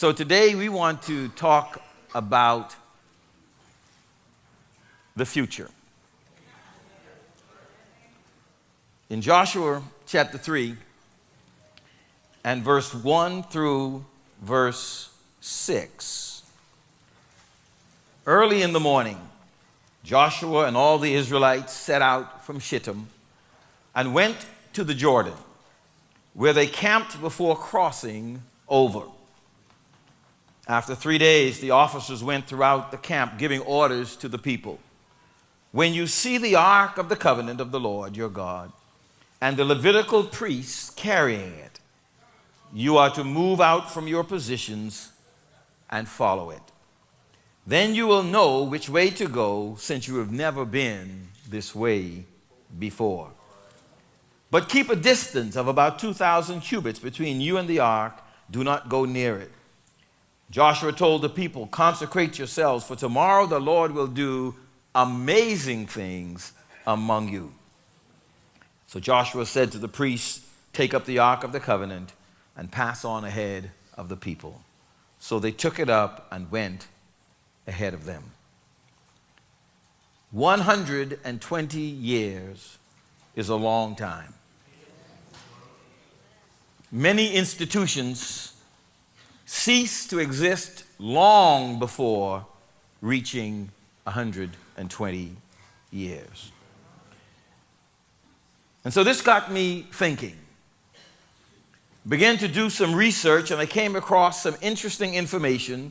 So today we want to talk about the future. In Joshua chapter 3 and verse 1 through verse 6, early in the morning, Joshua and all the Israelites set out from Shittim and went to the Jordan, where they camped before crossing over. After 3 days, the officers went throughout the camp, giving orders to the people. When you see the ark of the covenant of the Lord your God and the Levitical priests carrying it, you are to move out from your positions and follow it. Then you will know which way to go, since you have never been this way before. But keep a distance of about 2,000 cubits between you and the ark. Do not go near it. Joshua told the people, consecrate yourselves, for tomorrow the Lord will do amazing things among you. So Joshua said to the priests, take up the ark of the covenant and pass on ahead of the people. So they took it up and went ahead of them. 120 years is a long time. Many institutions cease to exist long before reaching 120 years. And so this got me thinking. Began to do some research, and I came across some interesting information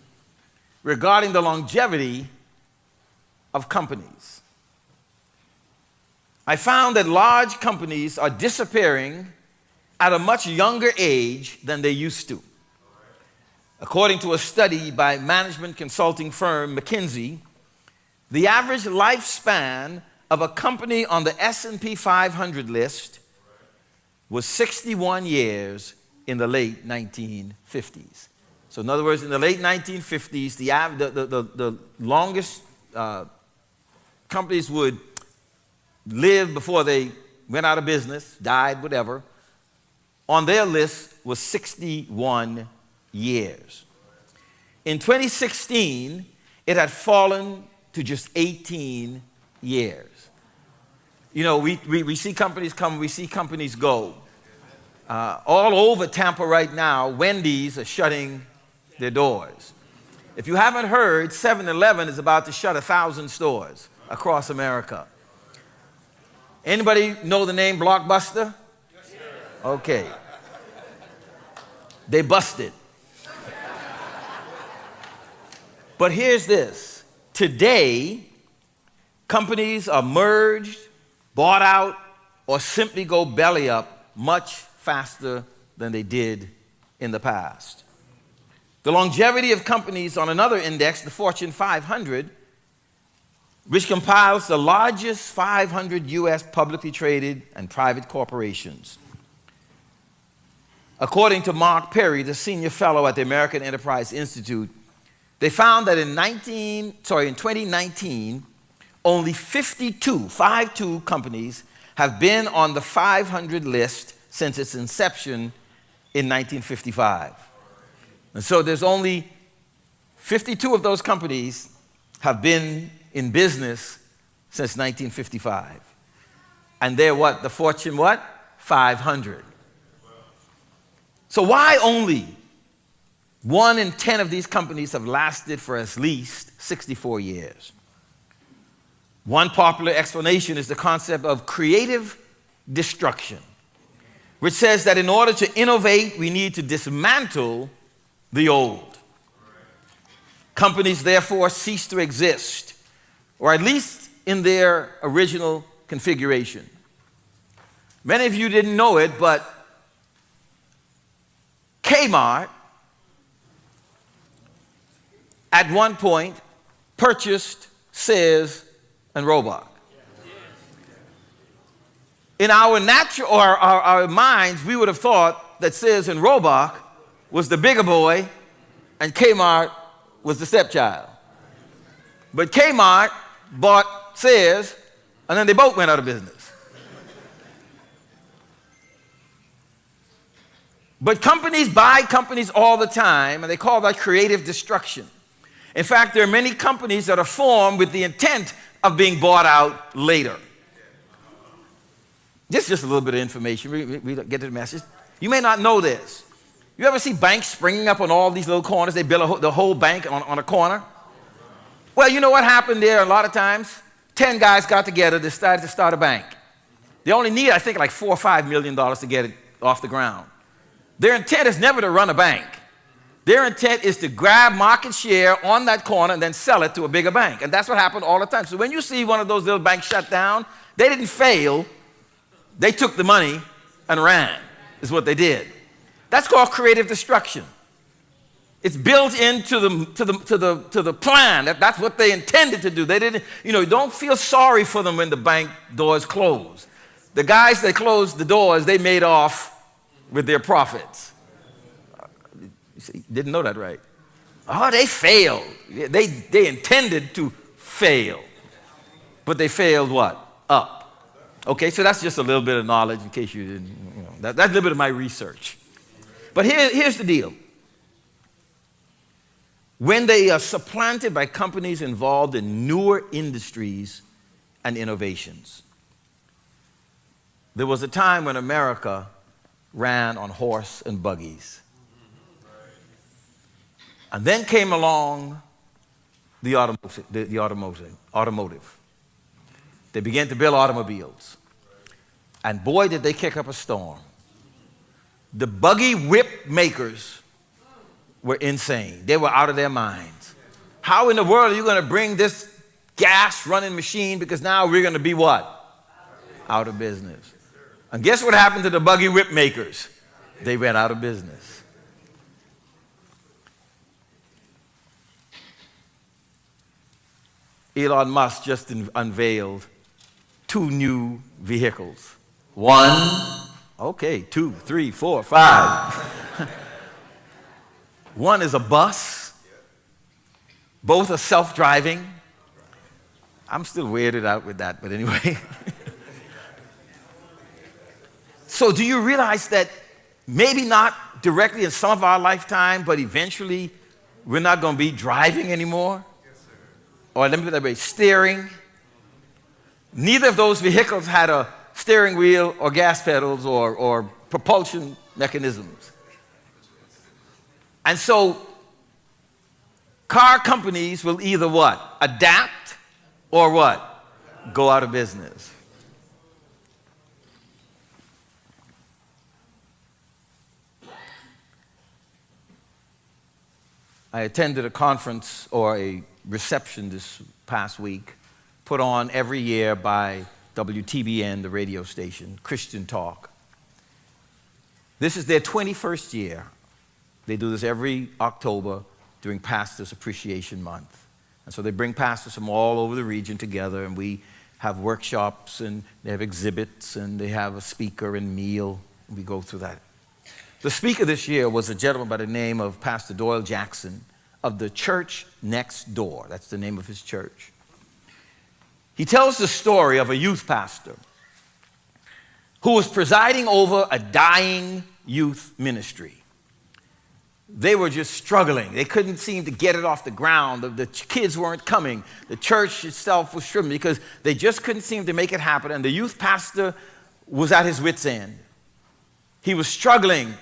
regarding the longevity of companies. I found that large companies are disappearing at a much younger age than they used to. According to a study by management consulting firm McKinsey, the average lifespan of a company on the S&P 500 list was 61 years in the late 1950s. So in other words, in the late 1950s, the longest companies would live before they went out of business, died, whatever, on their list was 61 years. In 2016, it had fallen to just 18 years. You know, we see companies come, we see companies go. All over Tampa right now, Wendy's are shutting their doors. If you haven't heard, 7-Eleven is about to shut 1,000 stores across America. Anybody know the name Blockbuster? Okay. They busted. But here's this. Today, companies are merged, bought out, or simply go belly up much faster than they did in the past. The longevity of companies on another index, the Fortune 500, which compiles the largest 500 U.S. publicly traded and private corporations. According to Mark Perry, the senior fellow at the American Enterprise Institute, they found that in 2019, only 52 companies have been on the 500 list since its inception in 1955. And so there's only 52 of those companies have been in business since 1955. And they're what? The Fortune what? 500. So why only 1 in 10 of these companies have lasted for at least 64 years? One popular explanation is the concept of creative destruction, which says that in order to innovate, we need to dismantle the old. Companies therefore cease to exist, or at least in their original configuration. Many of you didn't know it, but Kmart at one point purchased Sears and Roebuck. In our natural or our minds, we would have thought that Sears and Roebuck was the bigger boy and Kmart was the stepchild. But Kmart bought Sears and then they both went out of business. But companies buy companies all the time, and they call that creative destruction. In fact, there are many companies that are formed with the intent of being bought out later. This is just a little bit of information. We get to the message. You may not know this. You ever see banks springing up on all these little corners? They build the whole bank on a corner. Well, you know what happened there a lot of times? 10 guys got together, decided to start a bank. They only need, I think, like $4 or $5 million to get it off the ground. Their intent is never to run a bank. Their intent is to grab market share on that corner and then sell it to a bigger bank. And that's what happened all the time. So when you see one of those little banks shut down, they didn't fail. They took the money and ran, is what they did. That's called creative destruction. It's built into the plan. That's what they intended to do. They didn't, don't feel sorry for them when the bank doors close. The guys that closed the doors, they made off with their profits. You see, didn't know that, right? Oh, they failed. They intended to fail. But they failed what? Up. Okay, so that's just a little bit of knowledge in case you didn't, that's a little bit of my research. But here's the deal. When they are supplanted by companies involved in newer industries and innovations. There was a time when America ran on horse and buggies. And then came along the automotive. They began to build automobiles. And boy, did they kick up a storm. The buggy whip makers were insane. They were out of their minds. How in the world are you going to bring this gas-running machine? Because now we're going to be what? Out of business. And guess what happened to the buggy whip makers? They went out of business. Elon Musk just unveiled 2 new vehicles. 1, okay, 2, 3, 4, 5. One is a bus. Both are self-driving. I'm still weirded out with that, but anyway. So do you realize that maybe not directly in some of our lifetime, but eventually we're not going to be driving anymore? Or let me put that way, steering. Neither of those vehicles had a steering wheel or gas pedals or propulsion mechanisms. And so car companies will either what? Adapt or what? Go out of business. I attended a conference or a reception this past week put on every year by WTBN, the radio station, Christian Talk. This is their 21st year. They do this every October during Pastors Appreciation Month. And so they bring pastors from all over the region together, and we have workshops, and they have exhibits, and they have a speaker and meal, and we go through that. The speaker this year was a gentleman by the name of Pastor Doyle Jackson of the Church Next Door. That's the name of his church. He tells the story of a youth pastor who was presiding over a dying youth ministry. They were just struggling. They couldn't seem to get it off the ground. The kids weren't coming. The church itself was struggling because they just couldn't seem to make it happen. And the youth pastor was at his wit's end. He was struggling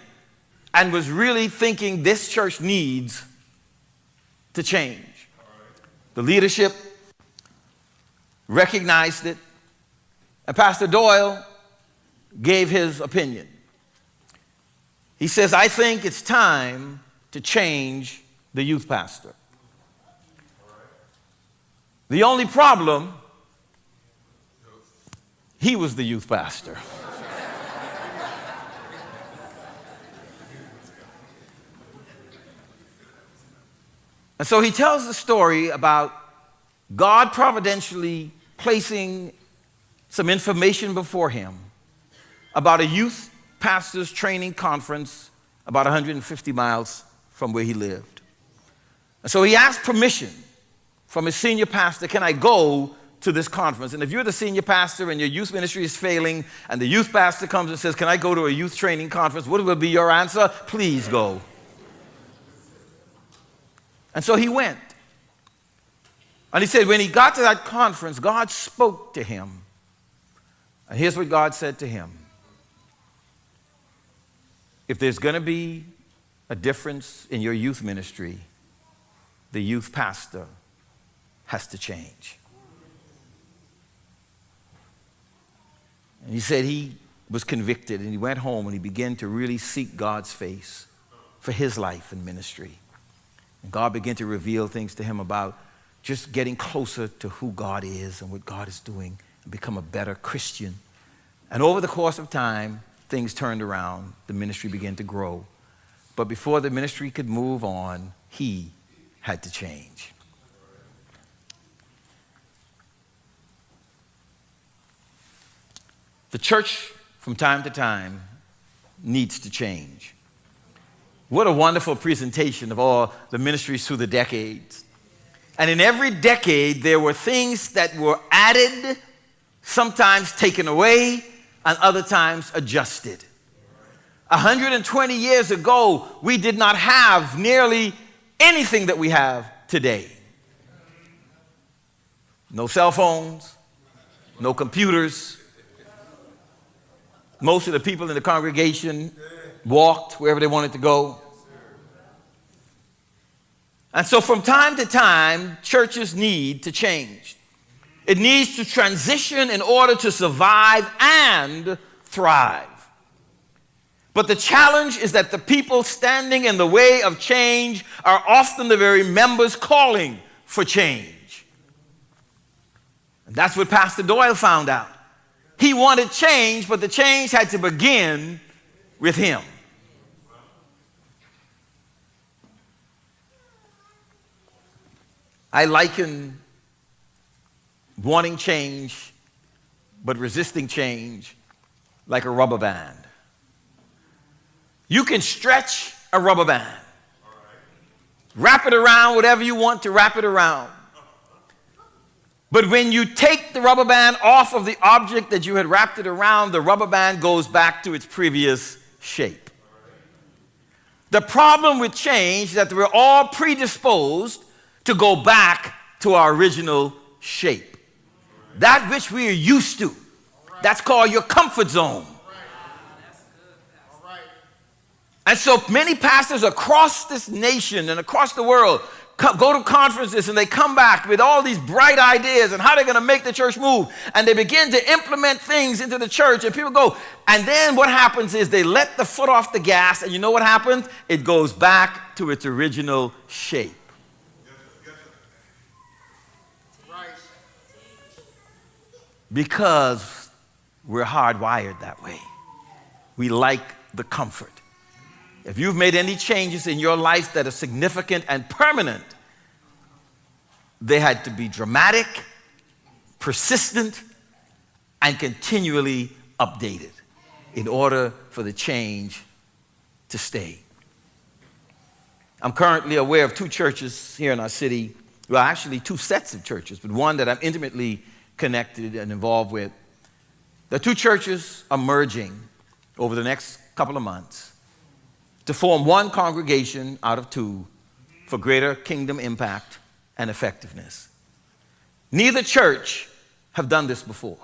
and was really thinking this church needs to change. The leadership recognized it, and Pastor Doyle gave his opinion. He says, I think it's time to change the youth pastor. The only problem, he was the youth pastor. And so he tells the story about God providentially placing some information before him about a youth pastor's training conference about 150 miles from where he lived. And so he asked permission from his senior pastor, can I go to this conference. And if you're the senior pastor and your youth ministry is failing, and the youth pastor comes and says, can I go to a youth training conference? What will be your answer? Please go. And so he went. And he said when he got to that conference, God spoke to him. And here's what God said to him. If there's going to be a difference in your youth ministry, the youth pastor has to change. And he said he was convicted, and he went home and he began to really seek God's face for his life and ministry. And God began to reveal things to him about just getting closer to who God is and what God is doing and become a better Christian. And over the course of time, things turned around. The ministry began to grow. But before the ministry could move on, he had to change. The church, from time to time, needs to change. What a wonderful presentation of all the ministries through the decades. And in every decade, there were things that were added, sometimes taken away, and other times adjusted. 120 years ago, we did not have nearly anything that we have today. No cell phones, no computers. Most of the people in the congregation walked wherever they wanted to go. And so from time to time, churches need to change. It needs to transition in order to survive and thrive. But the challenge is that the people standing in the way of change are often the very members calling for change. And that's what Pastor Doyle found out. He wanted change, but the change had to begin with him. I liken wanting change, but resisting change like a rubber band. You can stretch a rubber band. Wrap it around whatever you want to wrap it around. But when you take the rubber band off of the object that you had wrapped it around, the rubber band goes back to its previous shape. The problem with change is that we're all predisposed to go back to our original shape. That which we are used to. That's called your comfort zone. And so many pastors across this nation and across the world go to conferences and they come back with all these bright ideas and how they're going to make the church move. And they begin to implement things into the church and people go. And then what happens is they let the foot off the gas, and you know what happens? It goes back to its original shape. Because we're hardwired that way. We like the comfort. If you've made any changes in your life that are significant and permanent, they had to be dramatic, persistent, and continually updated in order for the change to stay. I'm currently aware of two churches here in our city, well, actually two sets of churches, but one that I'm intimately connected and involved with. The two churches are merging over the next couple of months to form one congregation out of two for greater kingdom impact and effectiveness. Neither church have done this before.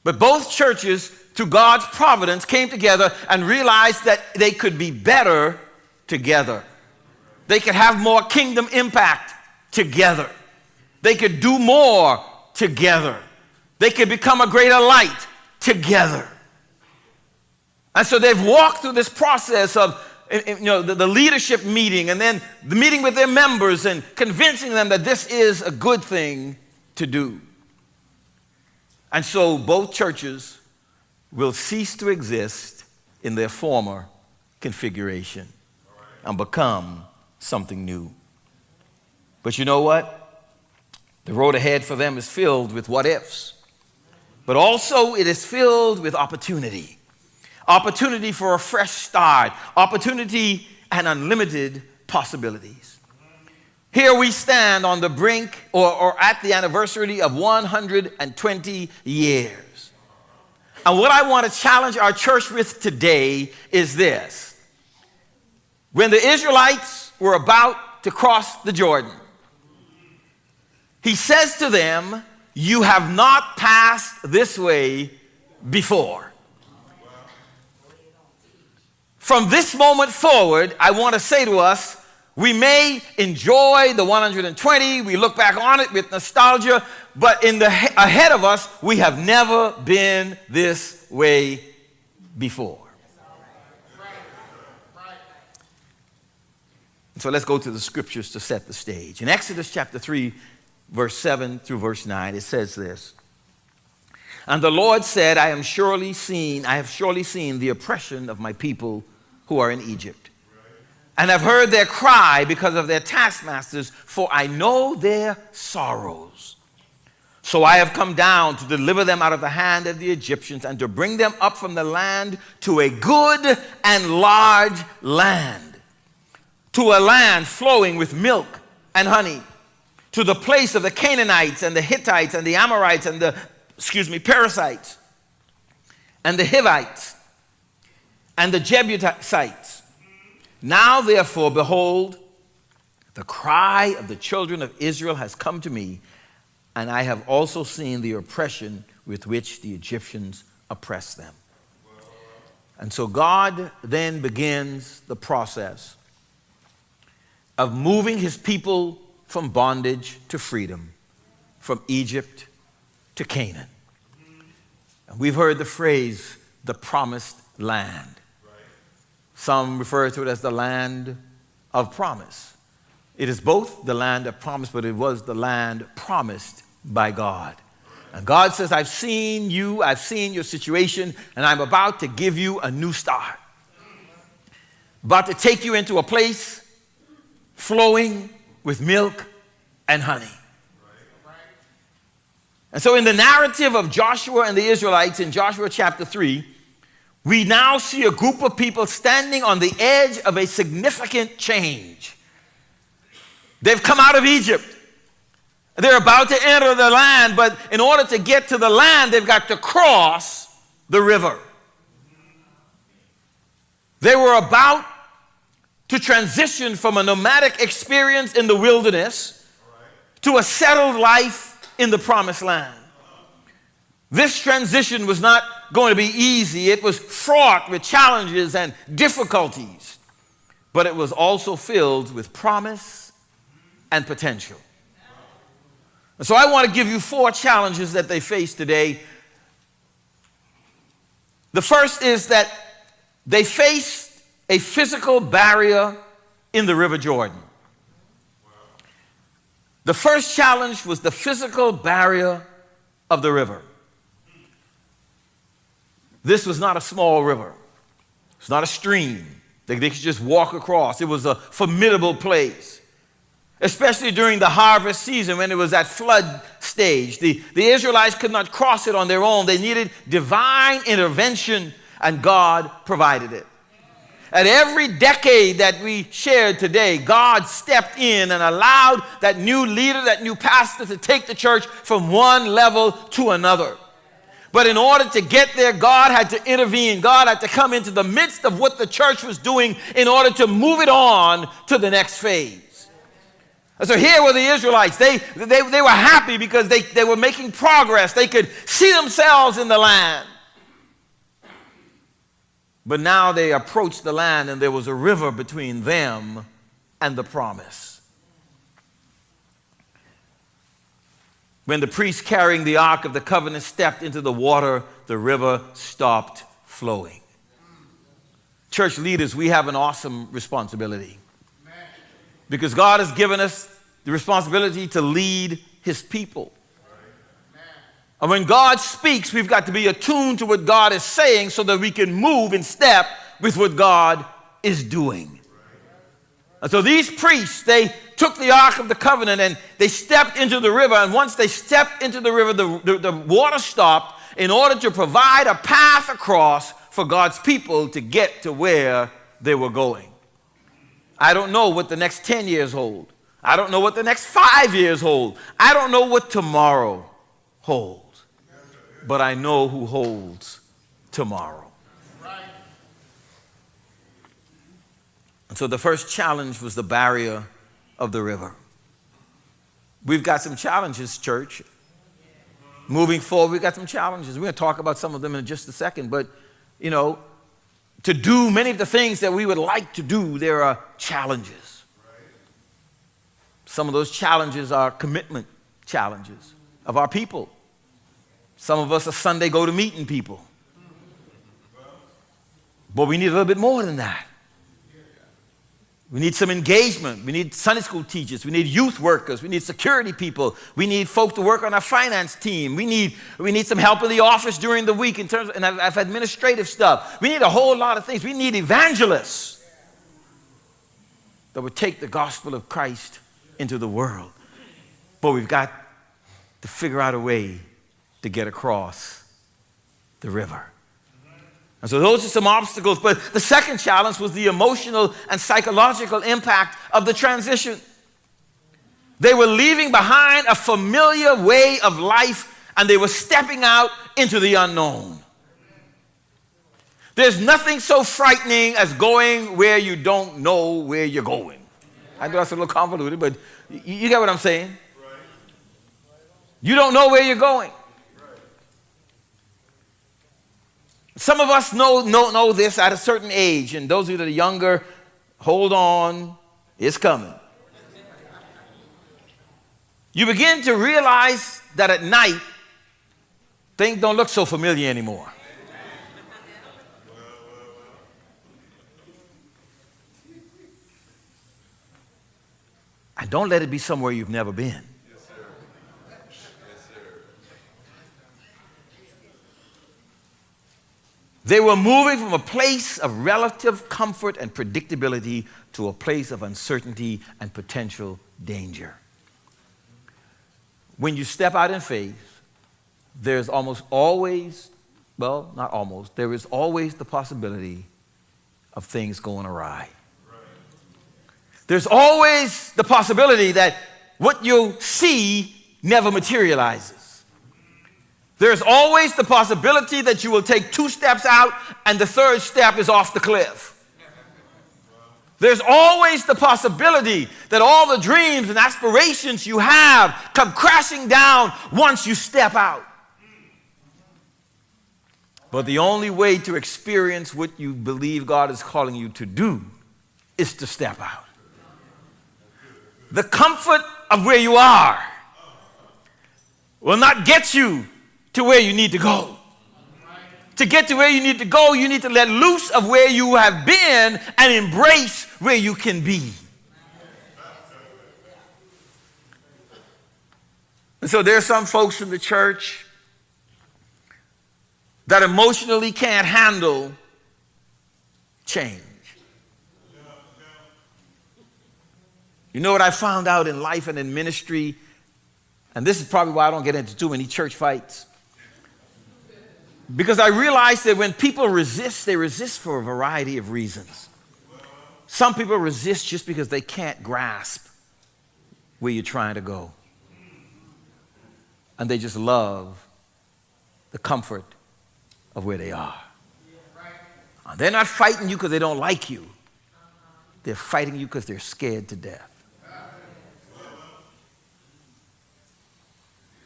But both churches, through God's providence, came together and realized that they could be better together. They could have more kingdom impact together. They could do more together. They could become a greater light together. And so they've walked through this process of the leadership meeting and then the meeting with their members and convincing them that this is a good thing to do. And so both churches will cease to exist in their former configuration and become something new. But you know what? The road ahead for them is filled with what ifs. But also it is filled with opportunity. Opportunity for a fresh start. Opportunity and unlimited possibilities. Here we stand on the brink or at the anniversary of 120 years. And what I want to challenge our church with today is this. When the Israelites were about to cross the Jordan, he says to them, "You have not passed this way before." From this moment forward, I want to say to us, we may enjoy the 120, we look back on it with nostalgia, but ahead of us, we have never been this way before. So let's go to the scriptures to set the stage. In Exodus chapter 3, verse 7 through verse 9, it says this. "And the Lord said, I have surely seen the oppression of my people who are in Egypt, and have heard their cry because of their taskmasters, for I know their sorrows. So I have come down to deliver them out of the hand of the Egyptians, and to bring them up from the land to a good and large land, to a land flowing with milk and honey, to the place of the Canaanites and the Hittites and the Amorites and the, Perizzites and the Hivites and the Jebusites. Now therefore, behold, the cry of the children of Israel has come to me, and I have also seen the oppression with which the Egyptians oppress them." And so God then begins the process of moving his people from bondage to freedom, from Egypt to Canaan. And we've heard the phrase, the promised land. Some refer to it as the land of promise. It is both the land of promise, but it was the land promised by God. And God says, I've seen you, I've seen your situation, and I'm about to give you a new start. About to take you into a place flowing with milk and honey. And so in the narrative of Joshua and the Israelites in Joshua chapter 3, we now see a group of people standing on the edge of a significant change. They've come out of Egypt. They're about to enter the land, but in order to get to the land, they've got to cross the river. They were about to transition from a nomadic experience in the wilderness to a settled life in the promised land. This transition was not going to be easy. It was fraught with challenges and difficulties, but it was also filled with promise and potential. And so I want to give you 4 challenges that they face today. The first is that they faced a physical barrier in the River Jordan. The first challenge was the physical barrier of the river. This was not a small river. It's not a stream they could just walk across. It was a formidable place, especially during the harvest season when it was at flood stage. The Israelites could not cross it on their own. They needed divine intervention, and God provided it. At every decade that we shared today, God stepped in and allowed that new leader, that new pastor to take the church from one level to another. But in order to get there, God had to intervene. God had to come into the midst of what the church was doing in order to move it on to the next phase. And so here were the Israelites. They were happy because they were making progress. They could see themselves in the land. But now they approached the land, and there was a river between them and the promise. When the priest carrying the Ark of the Covenant stepped into the water, the river stopped flowing. Church leaders, we have an awesome responsibility. Because God has given us the responsibility to lead his people. And when God speaks, we've got to be attuned to what God is saying so that we can move in step with what God is doing. And so these priests, they took the Ark of the Covenant and they stepped into the river. And once they stepped into the river, the water stopped in order to provide a path across for God's people to get to where they were going. I don't know what the next 10 years hold. I don't know what the next 5 years hold. I don't know what tomorrow holds. But I know who holds tomorrow. And so the first challenge was the barrier of the river. We've got some challenges, church. Moving forward, we've got some challenges. We're going to talk about some of them in just a second. But, you know, to do many of the things that we would like to do, there are challenges. Some of those challenges are commitment challenges of our people. Some of us are Sunday go-to-meeting people. But we need a little bit more than that. We need some engagement. We need Sunday school teachers. We need youth workers. We need security people. We need folk to work on our finance team. We need some help in the office during the week in terms of administrative stuff. We need a whole lot of things. We need evangelists that would take the gospel of Christ into the world. But we've got to figure out a way to get across the river. And so those are some obstacles. But the second challenge was the emotional and psychological impact of the transition. They were leaving behind a familiar way of life, and they were stepping out into the unknown. There's nothing so frightening as going where you don't know where you're going. I know that's a little convoluted, but you get what I'm saying? You don't know where you're going. Some of us know this at a certain age, and those of you that are younger, hold on, it's coming. You begin to realize that at night, things don't look so familiar anymore. And don't let it be somewhere you've never been. They were moving from a place of relative comfort and predictability to a place of uncertainty and potential danger. When you step out in faith, there's almost always, well, not almost, there is always the possibility of things going awry. There's always the possibility that what you see never materializes. There's always the possibility that you will take 2 steps out and the 3rd step is off the cliff. There's always the possibility that all the dreams and aspirations you have come crashing down once you step out. But the only way to experience what you believe God is calling you to do is to step out. The comfort of where you are will not get you to where you need to go. To get to where you need to go, you need to let loose of where you have been and embrace where you can be. And so there are some folks in the church that emotionally can't handle change. You know what I found out in life and in ministry, and this is probably why I don't get into too many church fights. Because I realized that when people resist, they resist for a variety of reasons. Some people resist just because they can't grasp where you're trying to go. And they just love the comfort of where they are. And they're not fighting you because they don't like you. They're fighting you because they're scared to death.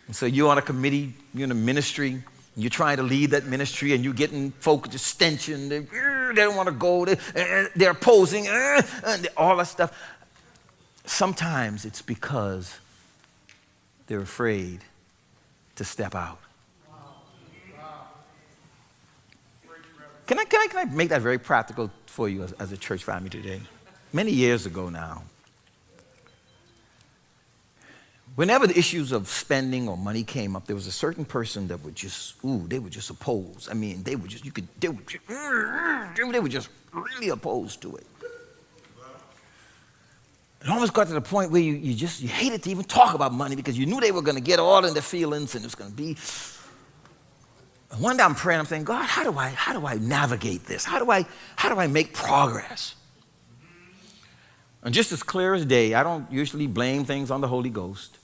And so you're on a committee, you're in a ministry, you're trying to lead that ministry, and you're getting folk extension. They don't want to go. They're opposing, all that stuff. Sometimes it's because they're afraid to step out. Can I make that very practical for you as a church family today? Many years ago now, whenever the issues of spending or money came up, there was a certain person that would just, they would just oppose. I mean, they were just really opposed to it. It almost got to the point where you hated to even talk about money because you knew they were going to get all in their feelings and it was going to be. And one day I'm praying, I'm saying, God, how do I navigate this? How do I make progress? And just as clear as day, I don't usually blame things on the Holy Ghost.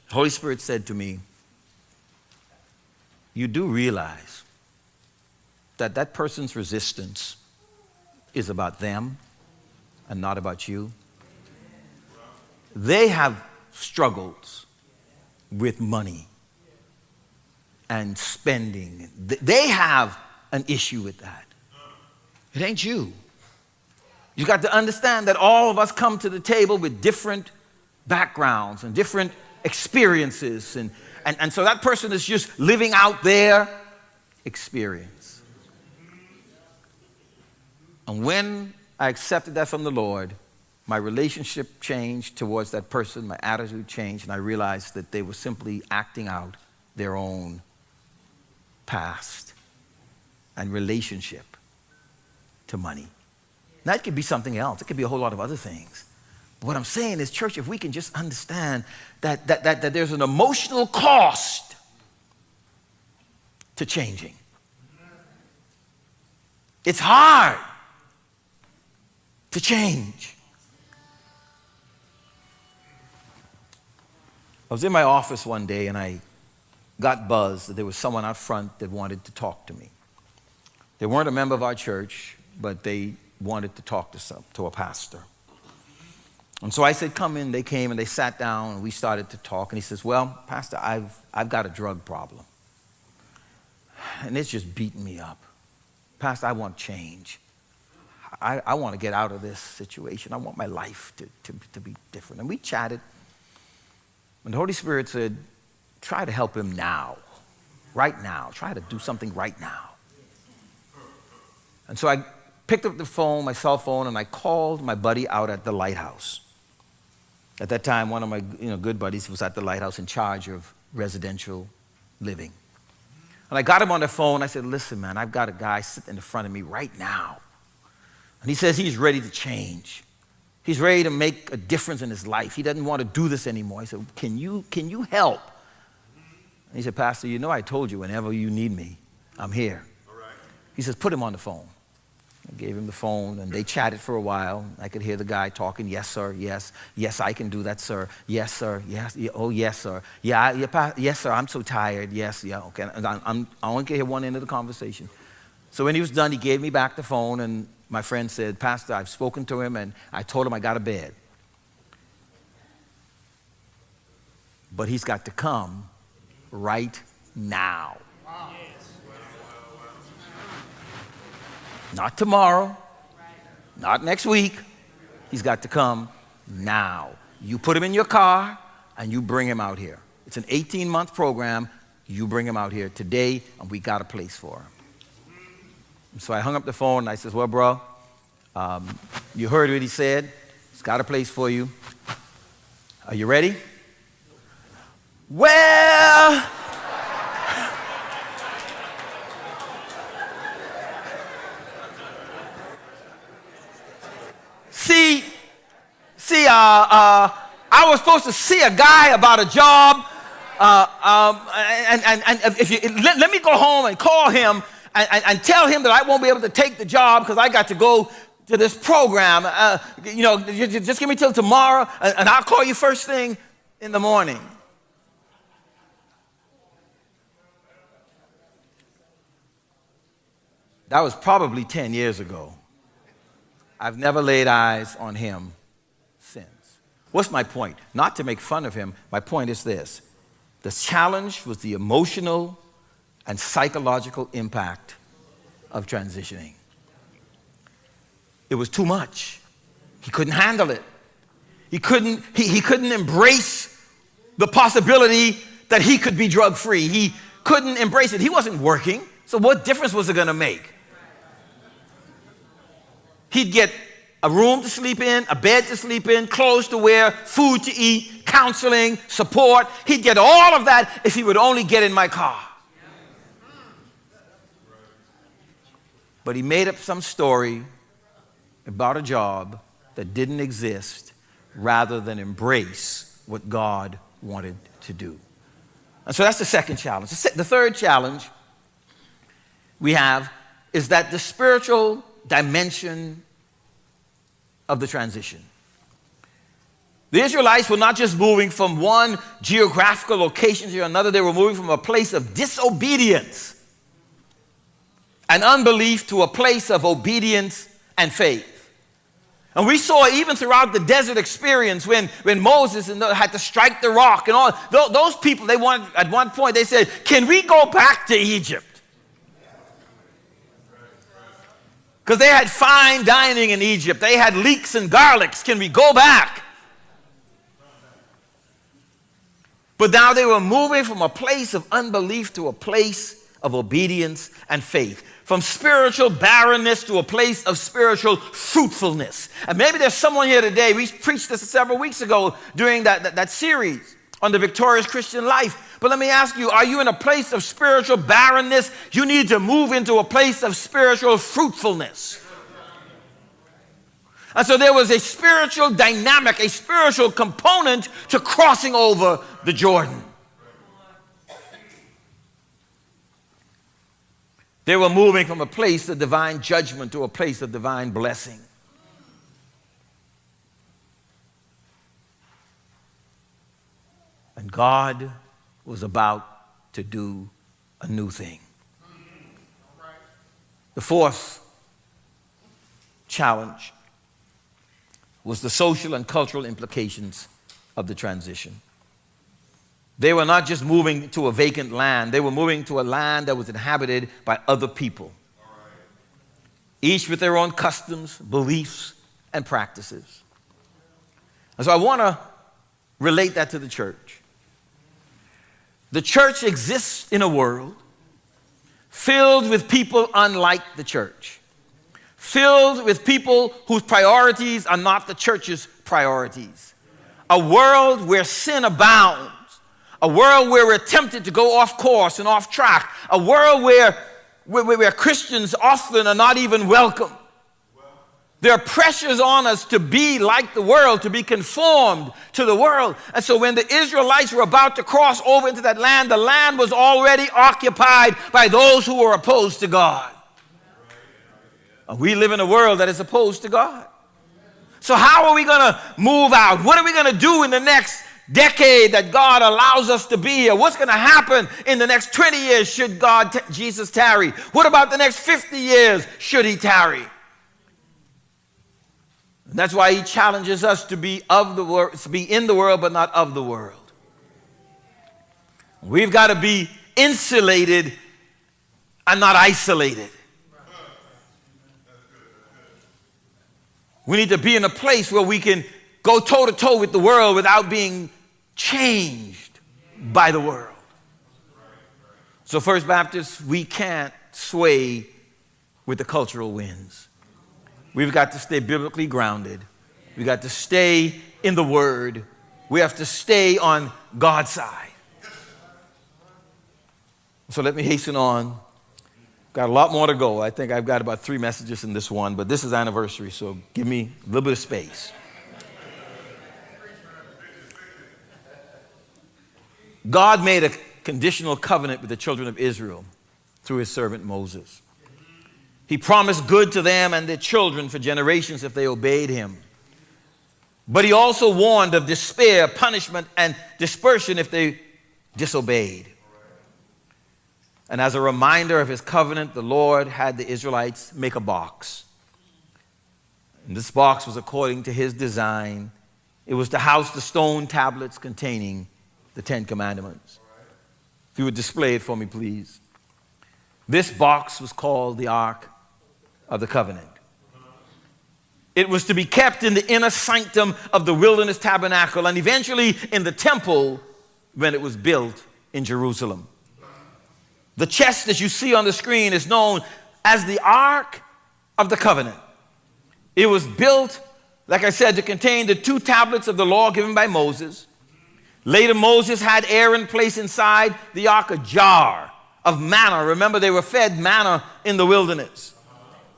The Holy Spirit said to me, you do realize that that person's resistance is about them and not about you. They have struggles with money and spending. They have an issue with that. It ain't you. You got to understand that all of us come to the table with different backgrounds and different experiences. And so that person is just living out their experience. And when I accepted that from the Lord, my relationship changed towards that person, my attitude changed, and I realized that they were simply acting out their own past and relationship to money. Now, it could be something else. It could be a whole lot of other things. But what I'm saying is, church, if we can just understand that there's an emotional cost to changing. It's hard to change. I was in my office one day and I got buzzed that there was someone out front that wanted to talk to me. They weren't a member of our church, but they wanted to talk to a pastor. And so I said, come in. They came and they sat down and we started to talk. And he says, well, Pastor, I've got a drug problem. And it's just beating me up. Pastor, I want change. I want to get out of this situation. I want my life to be different. And we chatted. And the Holy Spirit said, try to help him now, right now. Try to do something right now. And so I picked up the phone, my cell phone, and I called my buddy out at the lighthouse. At that time, one of my good buddies was at the lighthouse in charge of residential living. And I got him on the phone. I said, listen, man, I've got a guy sitting in front of me right now. And he says he's ready to change. He's ready to make a difference in his life. He doesn't want to do this anymore. I said, can you help? And he said, Pastor, I told you whenever you need me, I'm here. All right. He says, put him on the phone. I gave him the phone, and they chatted for a while. I could hear the guy talking, yes, sir, yes. Yes, I can do that, sir. Yes, sir, yes. Oh, yes, sir. Yes, sir, I'm so tired. Yes, yeah, okay. And I only could hear one end of the conversation. So when he was done, he gave me back the phone, and my friend said, Pastor, I've spoken to him, and I told him I got a bed. But he's got to come right now. Not tomorrow, not next week. He's got to come now. You put him in your car and you bring him out here. It's an 18-month program. You bring him out here today and we got a place for him. And so I hung up the phone and I said, well, bro, you heard what he said. He's got a place for you. Are you ready? Well... I was supposed to see a guy about a job, and if you let me go home and call him and tell him that I won't be able to take the job because I got to go to this program. Just give me till tomorrow, and I'll call you first thing in the morning. That was probably 10 years ago. I've never laid eyes on him since. What's my point? Not to make fun of him. My point is this. The challenge was the emotional and psychological impact of transitioning. It was too much. He couldn't handle it. He couldn't embrace the possibility that he could be drug-free. He couldn't embrace it. He wasn't working, so what difference was it going to make? He'd get a room to sleep in, a bed to sleep in, clothes to wear, food to eat, counseling, support. He'd get all of that if he would only get in my car. But he made up some story about a job that didn't exist rather than embrace what God wanted to do. And so that's the second challenge. The third challenge we have is that the spiritual dimension of the transition. The Israelites were not just moving from one geographical location to another, they were moving from a place of disobedience and unbelief to a place of obedience and faith. And we saw even throughout the desert experience when Moses had to strike the rock and all, those people, they wanted, at one point they said, can we go back to Egypt? Because they had fine dining in Egypt. They had leeks and garlics. Can we go back? But now they were moving from a place of unbelief to a place of obedience and faith. From spiritual barrenness to a place of spiritual fruitfulness. And maybe there's someone here today, we preached this several weeks ago during that series on the victorious Christian life. But let me ask you, are you in a place of spiritual barrenness? You need to move into a place of spiritual fruitfulness. And so there was a spiritual dynamic, a spiritual component to crossing over the Jordan. They were moving from a place of divine judgment to a place of divine blessing. And God was about to do a new thing. The fourth challenge was the social and cultural implications of the transition. They were not just moving to a vacant land. They were moving to a land that was inhabited by other people, each with their own customs, beliefs, and practices. And so I want to relate that to the church. The church exists in a world filled with people unlike the church, filled with people whose priorities are not the church's priorities, a world where sin abounds, a world where we're tempted to go off course and off track, a world where Christians often are not even welcome. There are pressures on us to be like the world, to be conformed to the world. And so when the Israelites were about to cross over into that land, the land was already occupied by those who were opposed to God. And we live in a world that is opposed to God. So how are we going to move out? What are we going to do in the next decade that God allows us to be here? What's going to happen in the next 20 years should Jesus tarry? What about the next 50 years should he tarry? And that's why he challenges us to be of the world, to be in the world but not of the world. We've got to be insulated and not isolated. We need to be in a place where we can go toe to toe with the world without being changed by the world. So First Baptist, we can't sway with the cultural winds. We've got to stay biblically grounded. We've got to stay in the Word. We have to stay on God's side. So let me hasten on. Got a lot more to go. I think I've got about 3 messages in this one, but this is anniversary, so give me a little bit of space. God made a conditional covenant with the children of Israel through his servant Moses. He promised good to them and their children for generations if they obeyed him. But he also warned of despair, punishment, and dispersion if they disobeyed. And as a reminder of his covenant, the Lord had the Israelites make a box. And this box was according to his design. It was to house the stone tablets containing the 10 Commandments. If you would display it for me, please. This box was called the Ark of the Covenant. It was to be kept in the inner sanctum of the wilderness tabernacle and eventually in the temple when it was built in Jerusalem. The chest that you see on the screen is known as the Ark of the Covenant. It was built, like I said, to contain the 2 tablets of the law given by Moses. Later, Moses had Aaron place inside the ark a jar of manna. Remember, they were fed manna in the wilderness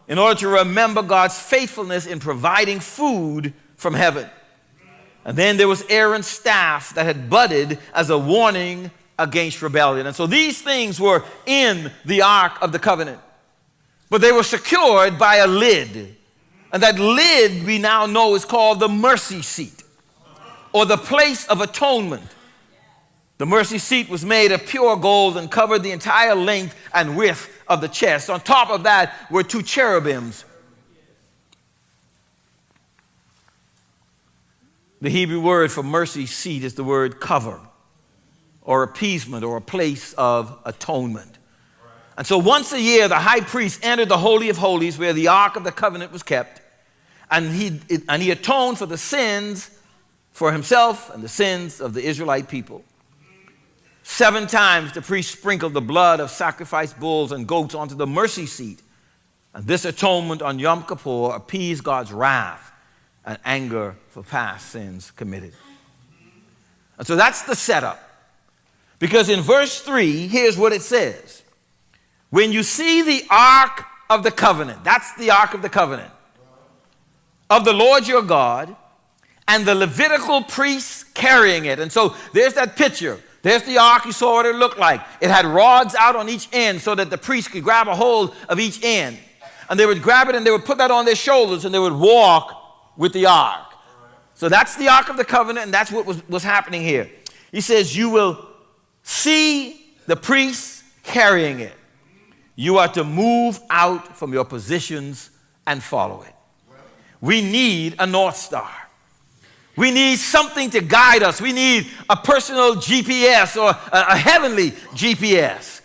in order to remember God's faithfulness in providing food from heaven. And then there was Aaron's staff that had budded as a warning against rebellion. And so these things were in the Ark of the Covenant. But they were secured by a lid. And that lid we now know is called the mercy seat, or the place of atonement. The mercy seat was made of pure gold and covered the entire length and width of the chest. On top of that were 2 cherubims. The Hebrew word for mercy seat is the word cover, or appeasement, or a place of atonement. And so once a year, the high priest entered the Holy of Holies where the Ark of the Covenant was kept, and he atoned for the sins for himself and the sins of the Israelite people. 7 times the priest sprinkled the blood of sacrificed bulls and goats onto the mercy seat. And this atonement on Yom Kippur appeased God's wrath and anger for past sins committed. And so that's the setup. Because in verse 3, here's what it says. When you see the Ark of the Covenant, that's the Ark of the Covenant, of the Lord your God, and the Levitical priests carrying it. And so there's that picture. There's the ark. You saw what it looked like. It had rods out on each end so that the priest could grab a hold of each end. And they would grab it and they would put that on their shoulders and they would walk with the ark. So that's the Ark of the Covenant, and that's what was happening here. He says, you will see the priests carrying it. You are to move out from your positions and follow it. We need a North Star. We need something to guide us. We need a personal GPS or a heavenly GPS.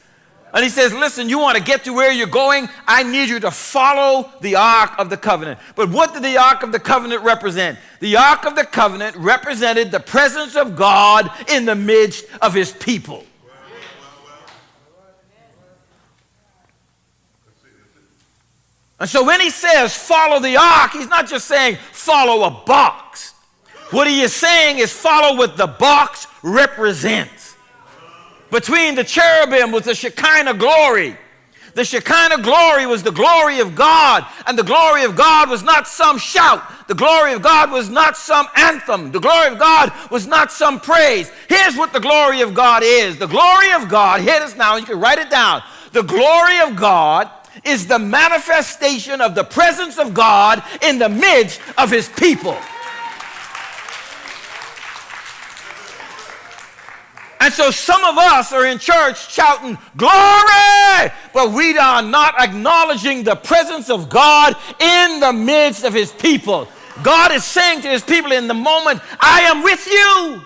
And he says, listen, you want to get to where you're going? I need you to follow the Ark of the Covenant. But what did the Ark of the Covenant represent? The Ark of the Covenant represented the presence of God in the midst of his people. And so when he says follow the ark, he's not just saying follow a box. What he is saying is follow what the box represents. Between the cherubim was the Shekinah glory. The Shekinah glory was the glory of God, and the glory of God was not some shout. The glory of God was not some anthem. The glory of God was not some praise. Here's what the glory of God is. The glory of God, hear this now, you can write it down. The glory of God is the manifestation of the presence of God in the midst of his people. And so some of us are in church shouting, glory, but we are not acknowledging the presence of God in the midst of his people. God is saying to his people in the moment, I am with you.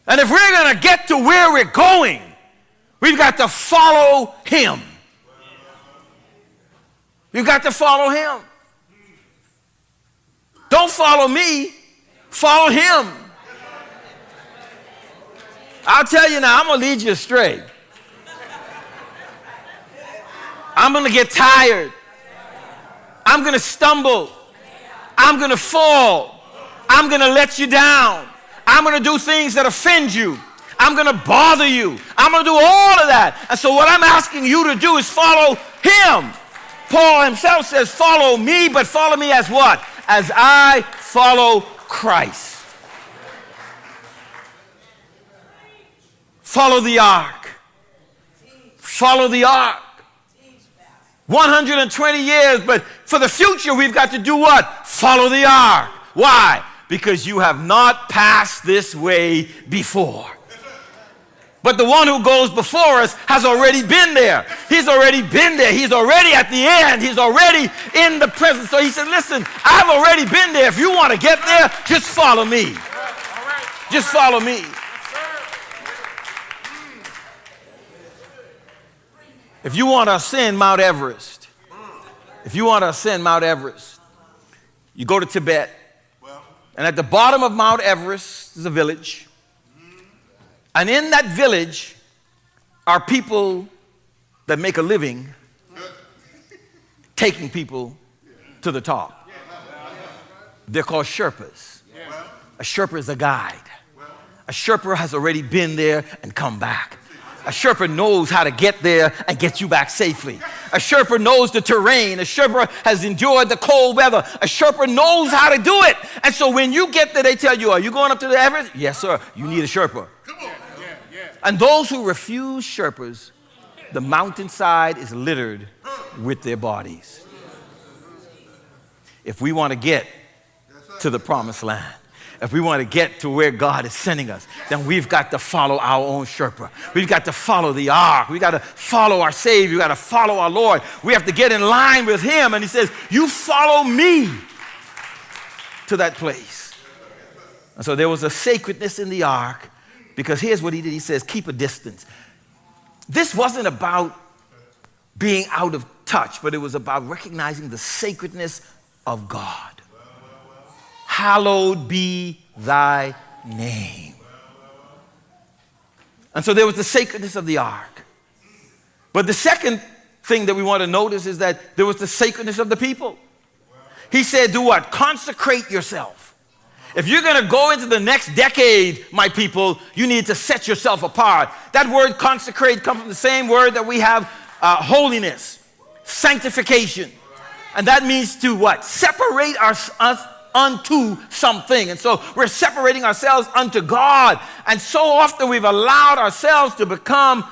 And if we're going to get to where we're going, we've got to follow him. You've got to follow him. Don't follow me. Follow him. I'll tell you now, I'm going to lead you astray. I'm going to get tired. I'm going to stumble. I'm going to fall. I'm going to let you down. I'm going to do things that offend you. I'm going to bother you. I'm going to do all of that. And so what I'm asking you to do is follow him. Paul himself says, follow me, but follow me as what? As I follow Christ. Follow the ark. Follow the ark. 120 years, but for the future we've got to do what? Follow the ark. Why? Because you have not passed this way before. But the one who goes before us has already been there. He's already been there. He's already at the end. He's already in the presence. So he said, listen, I've already been there. If you want to get there, just follow me. Just follow me. If you want to ascend Mount Everest, you go to Tibet. And at the bottom of Mount Everest is a village. And in that village are people that make a living taking people to the top. They're called Sherpas. A Sherpa is a guide. A Sherpa has already been there and come back. A Sherpa knows how to get there and get you back safely. A Sherpa knows the terrain. A Sherpa has endured the cold weather. A Sherpa knows how to do it. And so when you get there, they tell you, are you going up to the Everest? Yes, sir. You need a Sherpa. And those who refuse Sherpas, the mountainside is littered with their bodies. If we want to get to the promised land, if we want to get to where God is sending us, then we've got to follow our own Sherpa. We've got to follow the ark. We've got to follow our Savior. We've got to follow our Lord. We have to get in line with him. And he says, you follow me to that place. And so there was a sacredness in the ark, because here's what he did. He says, keep a distance. This wasn't about being out of touch, but it was about recognizing the sacredness of God. Hallowed be thy name. And so there was the sacredness of the ark. But the second thing that we want to notice is that there was the sacredness of the people. He said, do what? Consecrate yourself. If you're going to go into the next decade, my people, you need to set yourself apart. That word consecrate comes from the same word that we have holiness, sanctification. And that means to what? Separate us unto something. And so we're separating ourselves unto God. And so often we've allowed ourselves to become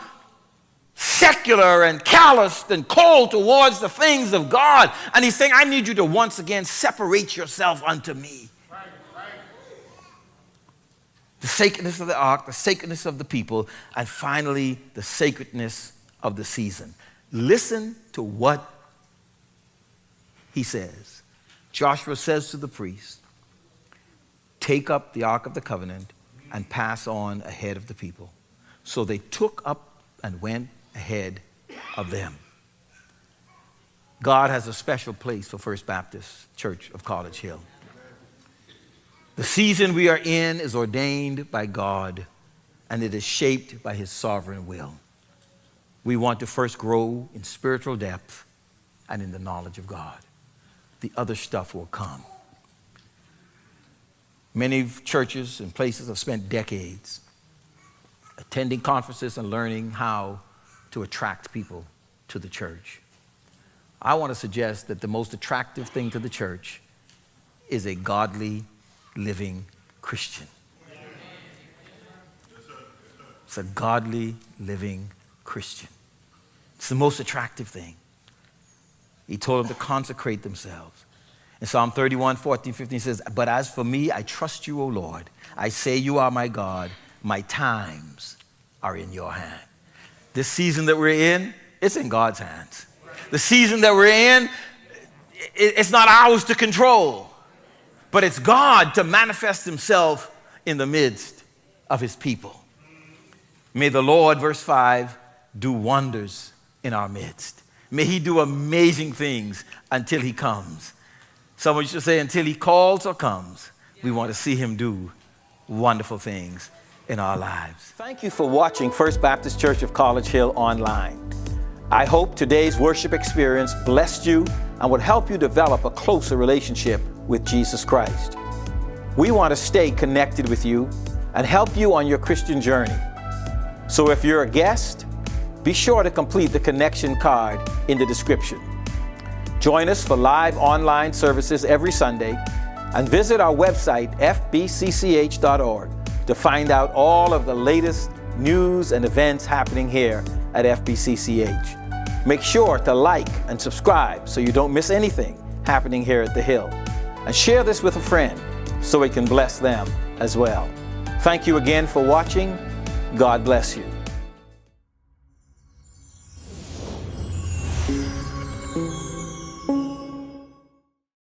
secular and calloused and cold towards the things of God. And he's saying, I need you to once again separate yourself unto me. The sacredness of the ark, the sacredness of the people, and finally the sacredness of the season. Listen to what he says. Joshua says to the priest, take up the ark of the covenant and pass on ahead of the people. So they took up and went ahead of them. God has a special place for First Baptist Church of College Hill. The season we are in is ordained by God, and it is shaped by his sovereign will. We want to first grow in spiritual depth and in the knowledge of God. The other stuff will come. Many churches and places have spent decades attending conferences and learning how to attract people to the church. I want to suggest that the most attractive thing to the church is a godly, living Christian. It's a godly, living Christian. It's the most attractive thing. He told them to consecrate themselves. In Psalm 31, 14, 15, he says, but as for me, I trust you, O Lord. I say you are my God. My times are in your hand. This season that we're in, it's in God's hands. The season that we're in, it's not ours to control, but it's God to manifest himself in the midst of his people. May the Lord, verse 5, do wonders in our midst. May he do amazing things until he comes. Someone used to say, until he calls or comes, we want to see him do wonderful things in our lives. Thank you for watching First Baptist Church of College Hill online. I hope today's worship experience blessed you and would help you develop a closer relationship with Jesus Christ. We want to stay connected with you and help you on your Christian journey. So if you're a guest, be sure to complete the connection card in the description. Join us for live online services every Sunday and visit our website, fbcch.org, to find out all of the latest news and events happening here at FBCCH. Make sure to like and subscribe so you don't miss anything happening here at the Hill. And share this with a friend so it can bless them as well. Thank you again for watching. God bless you.